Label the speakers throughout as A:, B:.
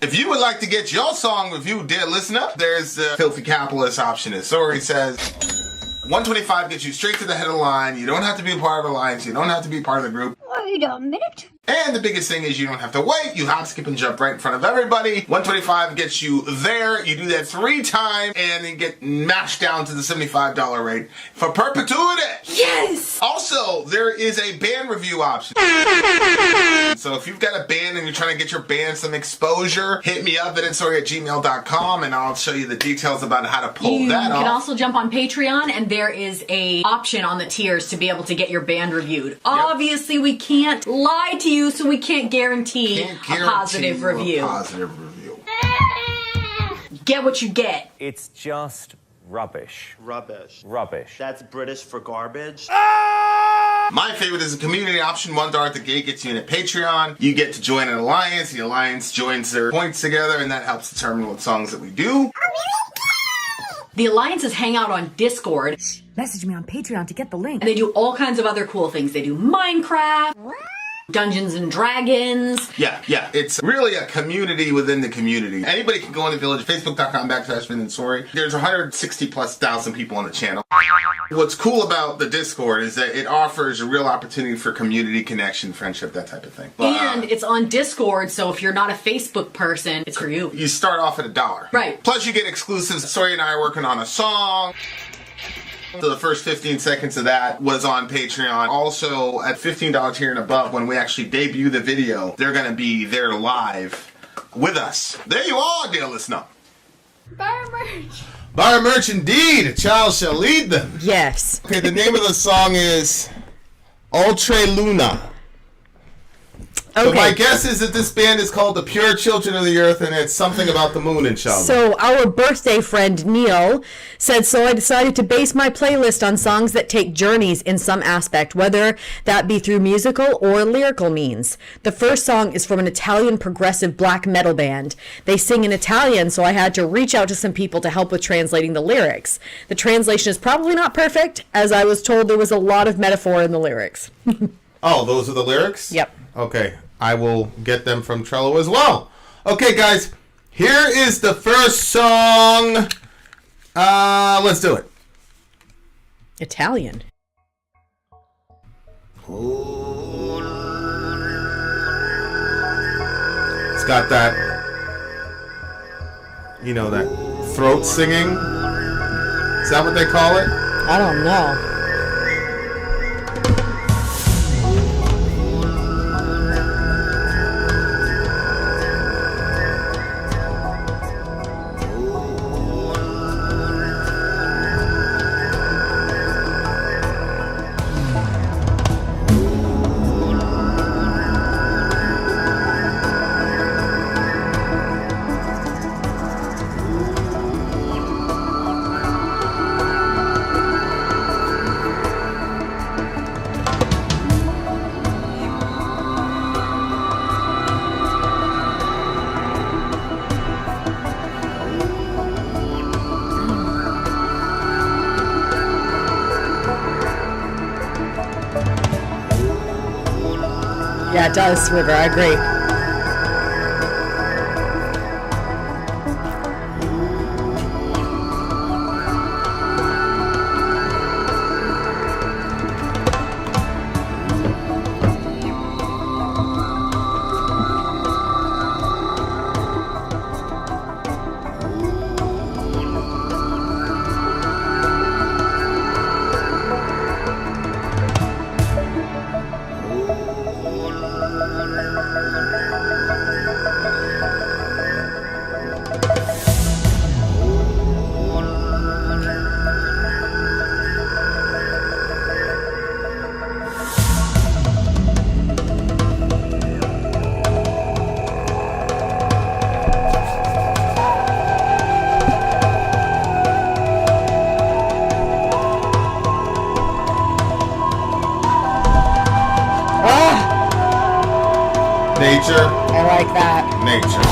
A: If you would like to get your song reviewed, dear listener, there's the Filthy Capitalist option. As Sori says, 125 gets you straight to the head of the line. You don't have to be a part of Alliance. You don't have to be part of the group.
B: Wait a minute.
A: And the biggest thing is you don't have to wait. You hop, skip, and jump right in front of everybody. 125 gets you there. You do that 3 times and then get mashed down to the $75 rate for perpetuity.
B: Yes!
A: Also, there is a band review option. So if you've got a band and you're trying to get your band some exposure, hit me up at insori@gmail.com and I'll show you the details about how to pull that off.
C: You can also jump on Patreon and there is a option on the tiers to be able to get your band reviewed. Yep. Obviously, we can't lie to you, so we can't guarantee a positive review. Get what you get.
D: It's just rubbish.
E: Rubbish.
D: Rubbish.
E: That's British for garbage.
A: My favorite is the community option. $1 at the gate gets you in at Patreon. You get to join an alliance. The alliance joins their points together, and that helps determine what songs that we do.
C: The alliances hang out on Discord.
B: Message me on Patreon to get the link.
C: And they do all kinds of other cool things. They do Minecraft, Dungeons and Dragons.
A: Yeah. It's really a community within the community. Anybody can go on the Village, Facebook.com/Vin and Sori. There's 160,000+ people on the channel. What's cool about the Discord is that it offers a real opportunity for community connection, friendship, that type of thing.
C: And it's on Discord, so if you're not a Facebook person, it's for you.
A: You start off at $1.
C: Right.
A: Plus you get exclusives. Sori and I are working on a song. So the first 15 seconds of that was on Patreon. Also, at $15 tier and above, when we actually debut the video, they're going to be there live with us. There you are, dear listener.
B: Buy merch.
A: Buy merch indeed. A child shall lead them.
B: Yes.
A: Okay, the name of the song is oltreLuna. So my guess is that this band is called the Pure Children of the Earth, and it's something about the moon, inshallah.
F: So our birthday friend Neil said, so I decided to base my playlist on songs that take journeys in some aspect, whether that be through musical or lyrical means. The first song is from an Italian progressive black metal band. They sing in Italian, so I had to reach out to some people to help with translating the lyrics. The translation is probably not perfect, as I was told there was a lot of metaphor in the lyrics.
A: Oh, those are the lyrics?
F: Yep.
A: Okay. I will get them from Trello as well. Okay, guys. Here is the first song. Let's do it.
F: Italian.
A: It's got that, you know, that throat singing. Is that what they call it?
F: I don't know. Yeah, it does, River. I agree.
A: Nature.
F: I like that.
A: Nature.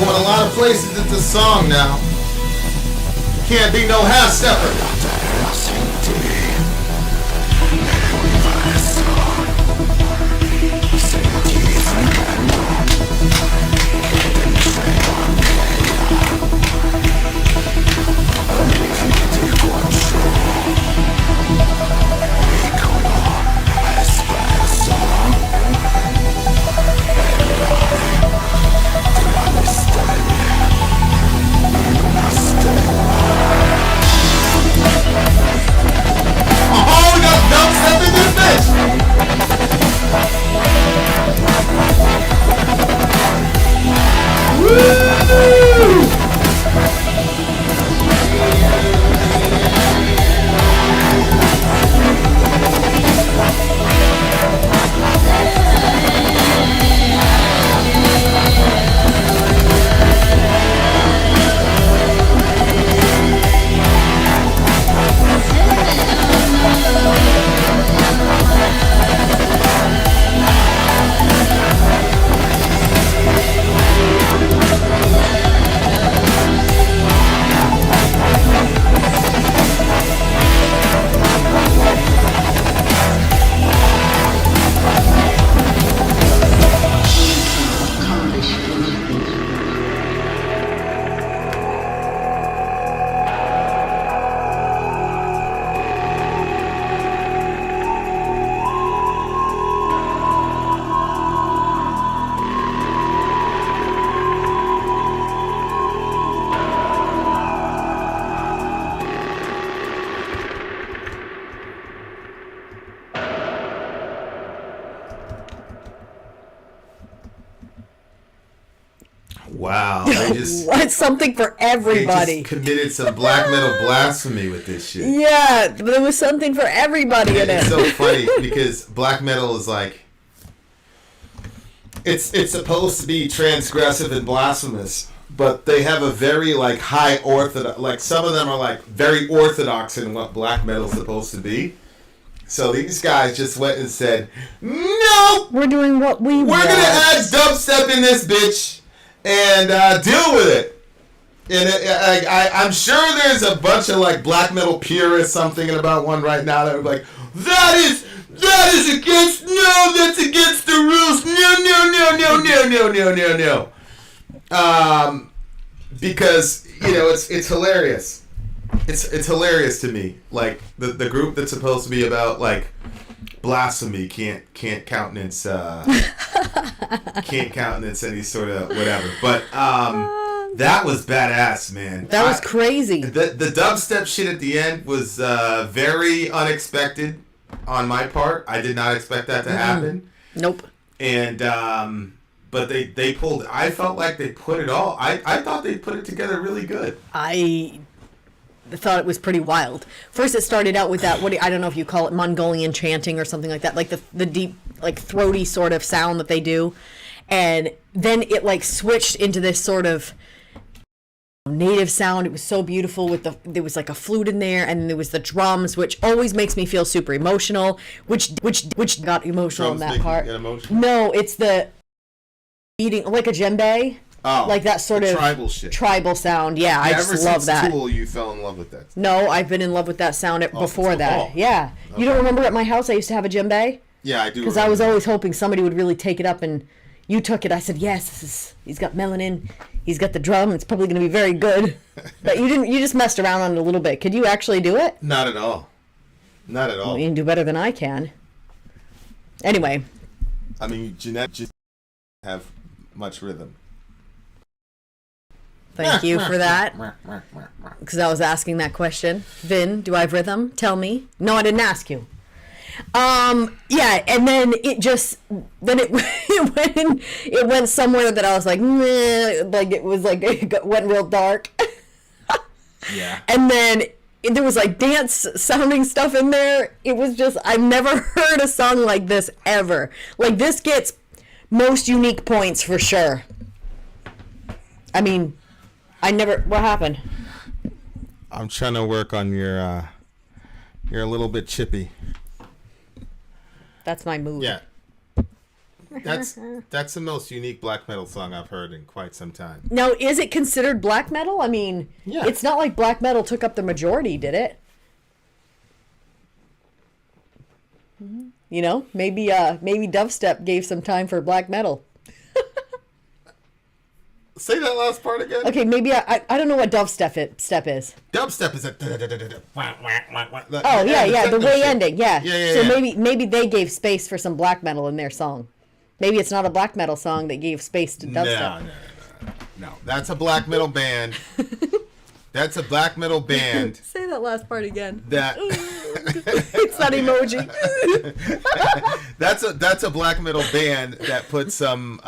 A: Going a lot of places with this song now. Can't be no half-stepper. Wow, they just
F: It's something for everybody.
A: They just committed some black metal blasphemy with this shit.
F: Yeah, there was something for everybody in it.
A: It's so funny because black metal is like it's supposed to be transgressive and blasphemous, but they have a very like high orthodox. Like some of them are like very orthodox in what black metal is supposed to be. So these guys just went and said, "No,
F: we're doing what we want.
A: We're gonna add dubstep in this bitch and deal with it." And I'm sure there's a bunch of like black metal purists. I'm thinking about one right now that are like, "That is against that's against the rules. No. Because it's hilarious. It's hilarious to me. Like the group that's supposed to be about like blasphemy can't countenance any sort of whatever. But that was badass, man.
F: That was crazy.
A: The dubstep shit at the end was very unexpected on my part. I did not expect that to happen.
F: Nope.
A: And but they pulled. I felt like they put it all. I thought they put it together really good.
F: I thought it was pretty wild. First, it started out with that. I don't know if you call it Mongolian chanting or something like that, like the deep, like throaty sort of sound that they do, and then it like switched into this sort of native sound. It was so beautiful there was like a flute in there, and there was the drums, which always makes me feel super emotional. Which got emotional
A: Drums
F: in that
A: make you
F: part.
A: get emotional?
F: No, it's the beating like a djembe.
A: Oh,
F: like that sort of
A: tribal shit.
F: Tribal sound. Yeah, I just love that.
A: Ever since Tool, you fell in love with that.
F: No, I've been in love with that sound before that. Yeah. Okay. You don't remember at my house I used to have a djembe?
A: Yeah, I do.
F: Because I was always hoping somebody would really take it up, and you took it. I said, yes, he's got melanin. He's got the drum. It's probably going to be very good. But you didn't. You just messed around on it a little bit. Could you actually do it?
A: Not at all. Not at all.
F: Well, you can do better than I can. Anyway.
A: I mean, Jeanette just have much rhythm.
F: Thank you for that. Because I was asking that question. Vin, do I have rhythm? Tell me. No, I didn't ask you. Yeah, and then it went somewhere that I was like, meh, like it was like it went real dark.
A: Yeah.
F: And then there was like dance sounding stuff in there. It was just, I've never heard a song like this ever. Like this gets most unique points for sure. I mean, what happened?
A: I'm trying to work on you're a little bit chippy.
F: That's my mood.
A: Yeah. That's the most unique black metal song I've heard in quite some time.
F: Now, is it considered black metal? I mean,
A: Yeah.
F: It's not like black metal took up the majority, did it? You know, maybe dubstep gave some time for black metal.
A: Say that last part again.
F: Okay, maybe I don't know what dubstep is.
A: Dubstep is a.
F: Oh yeah, the way ending, yeah.
A: Yeah.
F: So maybe they gave space for some black metal in their song. Maybe it's not a black metal song that gave space to dubstep.
A: No. That's a black metal band. That's a black metal band.
F: Say that last part again.
A: That
F: It's that emoji.
A: that's a black metal band that put some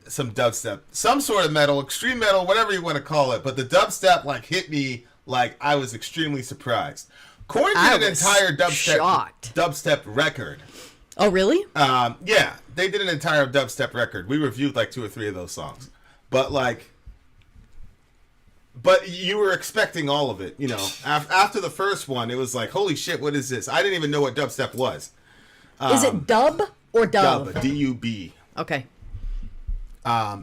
A: dubstep, some sort of metal, extreme metal, whatever you want to call it. But the dubstep like hit me like I was extremely surprised. Korn did an entire dubstep record.
F: Oh really?
A: Yeah, they did an entire dubstep record. We reviewed like 2 or 3 of those songs, but you were expecting all of it, you know. After the first one, it was like, holy shit, what is this? I didn't even know what dubstep was.
F: Is it dub or dub?
A: Dub, D-U-B.
F: Okay.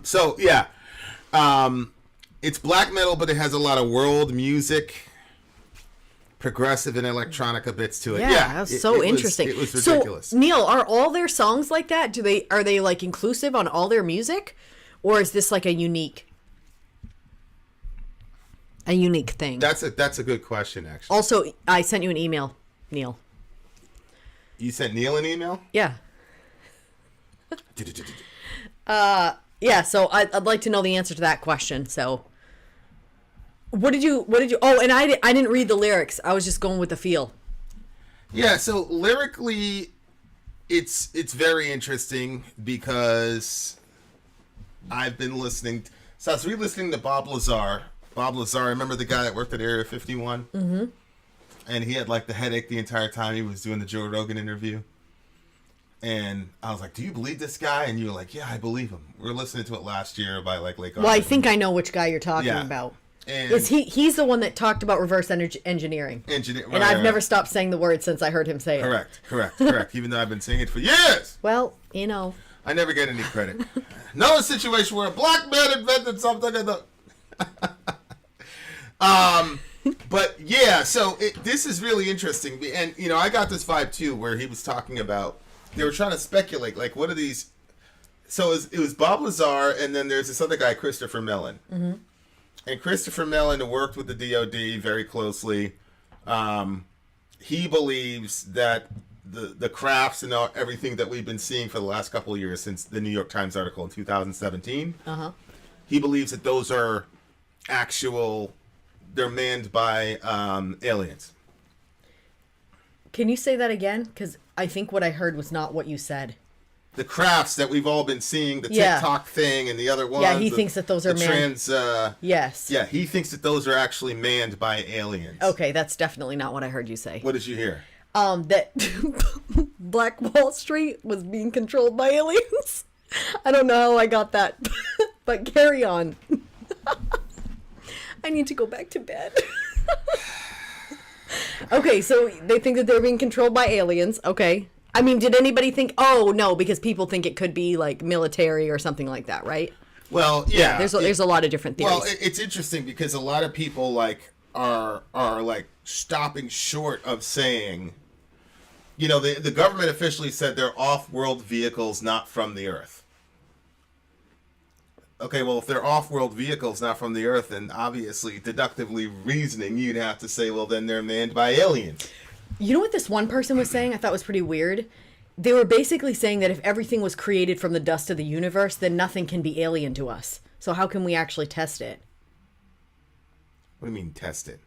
A: So yeah, it's black metal, but it has a lot of world music, progressive and electronica bits to it.
F: Yeah, that's so interesting.
A: It was ridiculous.
F: So, Neil, are all their songs like that? Are they like inclusive on all their music, or is this like a unique thing?
A: That's a good question, actually.
F: Also, I sent you an email, Neil.
A: You sent Neil an email?
F: Yeah. Yeah, so I'd like to know the answer to that question. So, what did you? Oh, and I didn't read the lyrics. I was just going with the feel.
A: Yeah, so lyrically, it's very interesting because I've been listening. So I was re-listening to Bob Lazar. Bob Lazar, remember the guy that worked at Area 51? Mm-hmm. And he had like the headache the entire time he was doing the Joe Rogan interview. And I was like, do you believe this guy? And you were like, yeah, I believe him. We were listening to it last year by like Lake
F: Well, I think I know which guy you're talking about.
A: And
F: he's the one that talked about reverse engineering. And I've never stopped saying the word since I heard him say it.
A: Correct. Even though I've been saying it for years.
F: Well, you know.
A: I never get any credit. No situation where a black man invented something in the... But yeah, so this is really interesting. And, you know, I got this vibe too where he was talking about... They were trying to speculate, like, what are these... So it was Bob Lazar, and then there's this other guy, Christopher Mellon. Mm-hmm. And Christopher Mellon worked with the DOD very closely. He believes that the crafts and everything that we've been seeing for the last couple of years since the New York Times article in 2017, he believes that those are actual... They're manned by aliens.
F: Can you say that again? Because I think what I heard was not what you said.
A: The crafts that we've all been seeing, the TikTok thing and the other ones.
F: Yeah, he thinks that those are manned. Yes.
A: Yeah, he thinks that those are actually manned by aliens.
F: Okay, that's definitely not what I heard you say.
A: What did you hear?
F: That Black Wall Street was being controlled by aliens. I don't know how I got that, but carry on. I need to go back to bed. Okay, so they think that they're being controlled by aliens. Okay. I mean, did anybody think, oh, no, because people think it could be, like, military or something like that, right?
A: Well, yeah.
F: There's a lot of different theories.
A: Well, it's interesting because a lot of people, like, are like, stopping short of saying, you know, the government officially said they're off-world vehicles not from the Earth. Okay, well, if they're off-world vehicles not from the Earth, then obviously, deductively reasoning, you'd have to say, well, then they're manned by aliens.
F: You know what this one person was saying? I thought was pretty weird. They were basically saying that if everything was created from the dust of the universe, then nothing can be alien to us. So how can we actually test it?
A: What do you mean, test it?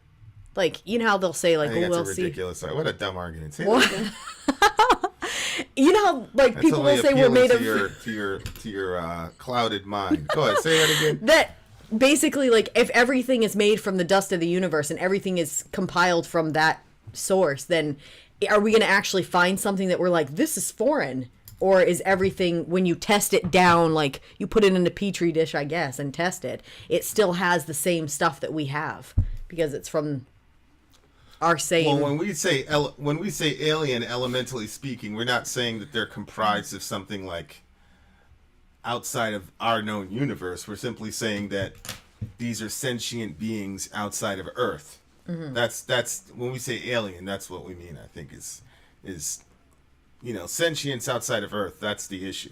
F: Like, you know how they'll say, like,
A: I think
F: we'll
A: that's
F: see.
A: ridiculous. Sorry, what a dumb argument. Say that again.
F: You know how, like,
A: That's
F: people will say we're made of...
A: to your clouded mind. Go ahead, say that again.
F: That basically, like, if everything is made from the dust of the universe and everything is compiled from that source, then are we going to actually find something that we're like, this is foreign? Or is everything, when you test it down, like, you put it in a petri dish, I guess, and test it, it still has the same stuff that we have because it's from... are saying.
A: Well, when we say alien, elementally speaking, we're not saying that they're comprised of something like outside of our known universe. We're simply saying that these are sentient beings outside of Earth. That's when we say alien, that's what we mean. I think is sentience outside of Earth. That's the issue.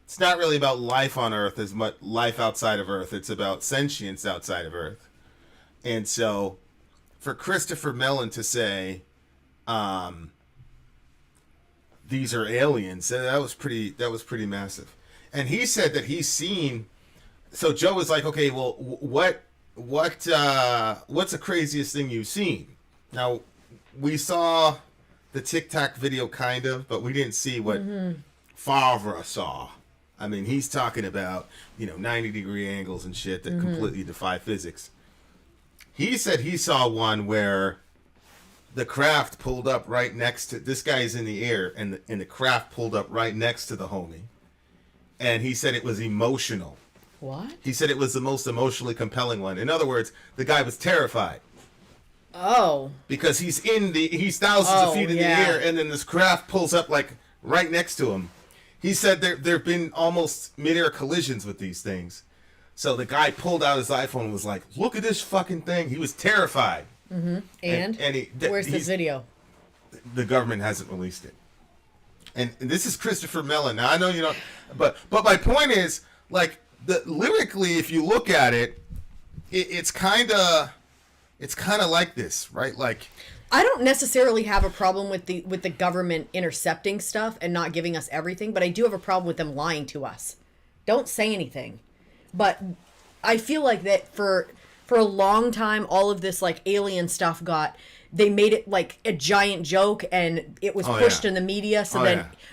A: It's not really about life on Earth as much life outside of Earth. It's about sentience outside of Earth. And so, for Christopher Mellon to say, these are aliens, that was pretty massive. And he said that he's seen. So Joe was like, okay, well, what's the craziest thing you've seen? Now, we saw the Tic Tac video, kind of, but we didn't see what Favre saw. I mean, he's talking about 90-degree angles and shit that completely defy physics. He said he saw one where the craft pulled up right next to this guy's in the air, and the craft pulled up right next to the homie, and he said it was emotional.
F: What?
A: He said it was the most emotionally compelling one. In other words, the guy was terrified.
F: Oh.
A: Because he's thousands of feet in the air, and then this craft pulls up like right next to him. He said there've been almost mid-air collisions with these things. So the guy pulled out his iPhone and was like, "Look at this fucking thing." He was terrified.
F: Mm-hmm. And where's this video?
A: The government hasn't released it. And this is Christopher Mellon. Now I know you don't, but my point is, like, lyrically, if you look at it, it's kind of like this, right? Like,
F: I don't necessarily have a problem with the government intercepting stuff and not giving us everything, but I do have a problem with them lying to us. Don't say anything. But I feel like that for a long time, all of this like alien stuff they made it like a giant joke, and it was pushed in the media. So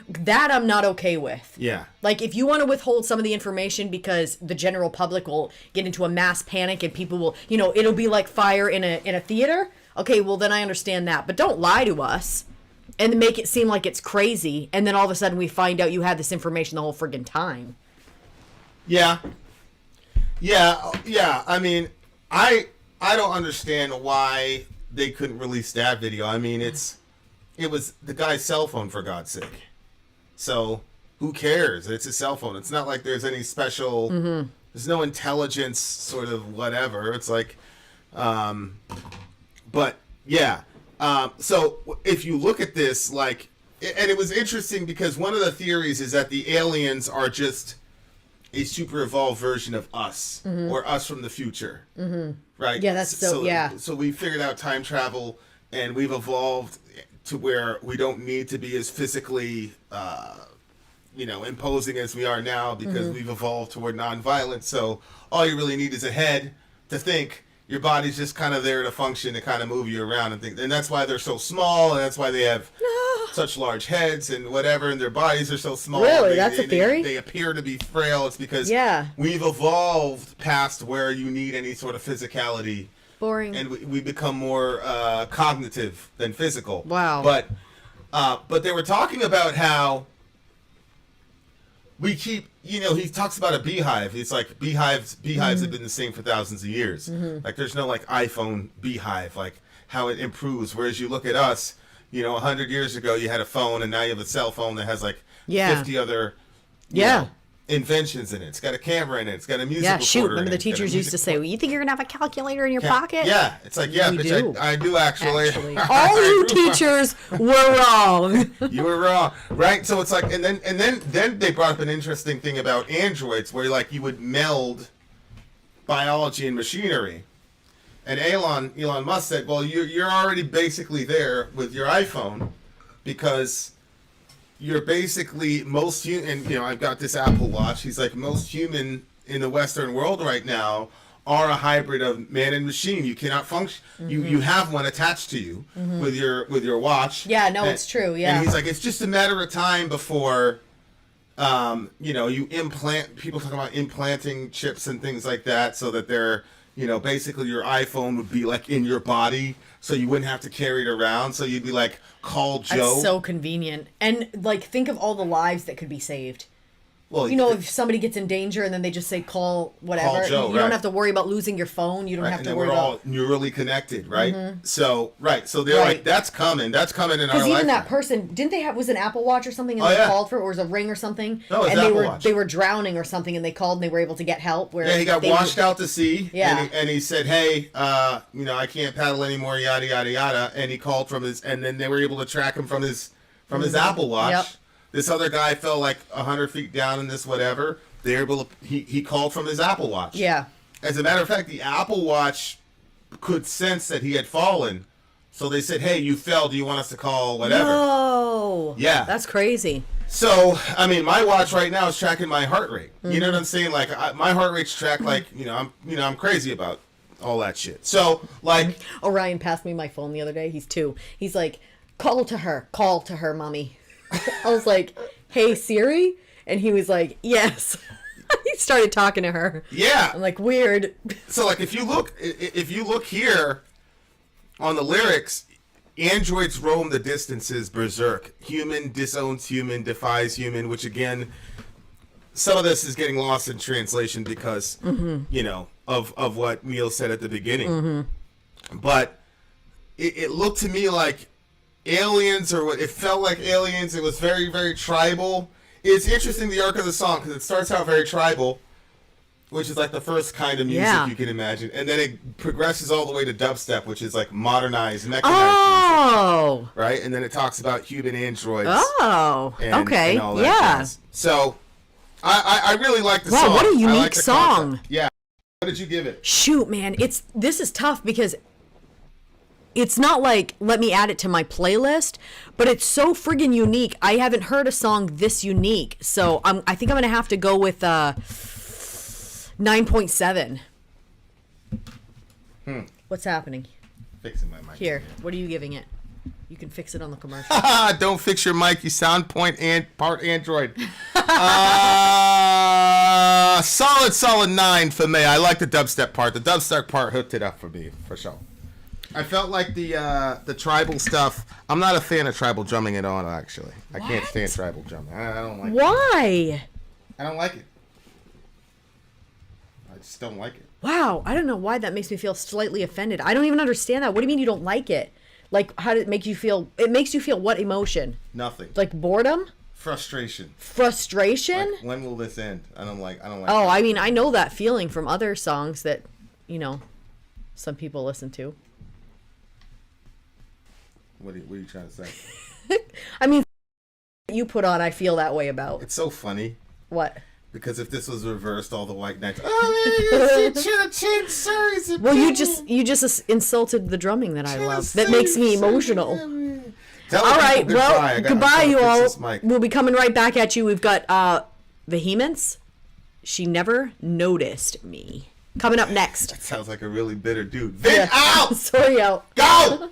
F: that I'm not okay with.
A: Yeah.
F: Like, if you want to withhold some of the information because the general public will get into a mass panic and people will, it'll be like fire in a theater. Okay, well then I understand that, but don't lie to us and make it seem like it's crazy, and then all of a sudden we find out you had this information the whole friggin' time.
A: Yeah. I mean, I don't understand why they couldn't release that video. I mean, it was the guy's cell phone, for God's sake. So who cares? It's a cell phone. It's not like there's any special. There's no intelligence, sort of whatever. It's like, but yeah. So if you look at this, like, and it was interesting because one of the theories is that the aliens are just a super evolved version of us, or us from the future, right?
F: Yeah, that's so.
A: So we figured out time travel, and we've evolved to where we don't need to be as physically, imposing as we are now, because we've evolved toward nonviolence. So all you really need is a head to think. Your body's just kind of there to function, to kind of move you around and think. And that's why they're so small, and that's why they have such large heads and whatever, and their bodies are so small.
F: Really? That's a theory?
A: They appear to be frail. It's because
F: we've
A: evolved past where you need any sort of physicality.
F: Boring.
A: And we become more cognitive than physical.
F: Wow.
A: But they were talking about how we keep, he talks about a beehive. It's like beehives have been the same for thousands of years. Like, there's no like iPhone beehive, like how it improves. Whereas you look at us, 100 years ago you had a phone, and now you have a cell phone that has like 50 other inventions in it. It's got a camera in it. It's got a music recorder.
F: Yeah, shoot. Remember the teachers used to say, well, you think you're going to have a calculator in your pocket?
A: Yeah. It's like, yeah, bitch, I do actually.
F: All you teachers were wrong.
A: You were wrong. Right? So it's like, and then they brought up an interesting thing about androids, where like you would meld biology and machinery. And Elon Musk said, well, you're already basically there with your iPhone, because you're basically most human, and I've got this Apple Watch. He's like, most human in the Western world right now are a hybrid of man and machine. You cannot function. You have one attached to you with your watch.
F: Yeah, no, it's true. Yeah.
A: And he's like, it's just a matter of time before, you implant. People talk about implanting chips and things like that, so that they're, basically your iPhone would be like in your body, so you wouldn't have to carry it around. So you'd be like, call Joe.
F: That's so convenient. And like, think of all the lives that could be saved.
A: Well,
F: you know, if somebody gets in danger and then they just say call whatever,
A: Call Joe,
F: you
A: right.
F: don't have to worry about losing your phone. You don't
A: right,
F: have
A: and
F: to
A: then
F: worry
A: we're all
F: about.
A: neurally connected, right? So they're
F: Right.
A: like, that's coming in our
F: Because
A: life.
F: even that person, didn't they have, was an Apple Watch or something, and
A: Oh,
F: they
A: yeah.
F: called for it, or was a Ring or something?
A: No, it was
F: and
A: Apple Watch.
F: they were drowning or something, and they called and they were able to get help. Where
A: Yeah, he got
F: they
A: washed out to sea.
F: Yeah.
A: And he said, hey, I can't paddle anymore, yada, yada, yada. And he called and then they were able to track him from his Apple Watch.
F: Yep.
A: This other guy fell like 100 feet down in this whatever. They were able to, he called from his Apple Watch.
F: Yeah.
A: As a matter of fact, the Apple Watch could sense that he had fallen. So they said, hey, you fell. Do you want us to call whatever?
F: No.
A: Yeah.
F: That's crazy.
A: So, I mean, my watch right now is tracking my heart rate. You know what I'm saying? Like, my heart rate's tracked like, I'm crazy about all that shit. So, like...
F: Orion passed me my phone the other day. He's 2. He's like, call to her, mommy. I was like, hey, Siri? And he was like, yes. He started talking to her.
A: Yeah.
F: I'm like, weird.
A: So, like, if you look here on the lyrics, androids roam the distances berserk. Human disowns human, defies human, which, again, some of this is getting lost in translation because, of what Neil said at the beginning. But it looked to me like aliens, or what it felt like aliens. It was very, very tribal. It's interesting, the arc of the song, because it starts out very tribal, which is like the first kind of music you can imagine, and then it progresses all the way to dubstep, which is like modernized, mechanized music, right? And then it talks about human androids.
F: Okay,
A: and all that
F: yeah.
A: jazz. So I really like the song.
F: Wow, what a
A: I
F: unique
A: like the
F: song.
A: concept. Yeah. What did you give it?
F: Shoot, man, this is tough because it's not like let me add it to my playlist, but it's so friggin' unique. I haven't heard a song this unique, so I think I'm gonna have to go with 9.7. What's happening?
A: Fixing my mic.
F: Here, what are you giving it? You can fix it on the commercial.
A: Don't fix your mic, you sound point and part Android. Solid 9 for me. I like the dubstep part. The dubstep part hooked it up for me, for sure. I felt like the tribal stuff. I'm not a fan of tribal drumming at all, actually. I can't stand tribal drumming. I don't like it.
F: Why?
A: I don't like it. I just don't like it.
F: Wow, I don't know why that makes me feel slightly offended. I don't even understand that. What do you mean you don't like it? Like, how did it make you feel? It makes you feel what emotion?
A: Nothing.
F: Like boredom?
A: Frustration.
F: Frustration?
A: Like, when will this end? I don't like.
F: Oh, I mean, I know that feeling from other songs that, some people listen to.
A: What are you trying to say?
F: I mean, you put on, I feel that way about.
A: It's so funny.
F: What?
A: Because if this was reversed, all the white knights. Oh, should have changed Sori's.
F: Well, you just insulted the drumming that I love. That makes me emotional. All right, well, goodbye, you all. We'll be coming right back at you. We've got Vehemence. She never noticed me. Coming up next.
A: That sounds like a really bitter dude. Vin out!
F: Sorry out.
A: Go!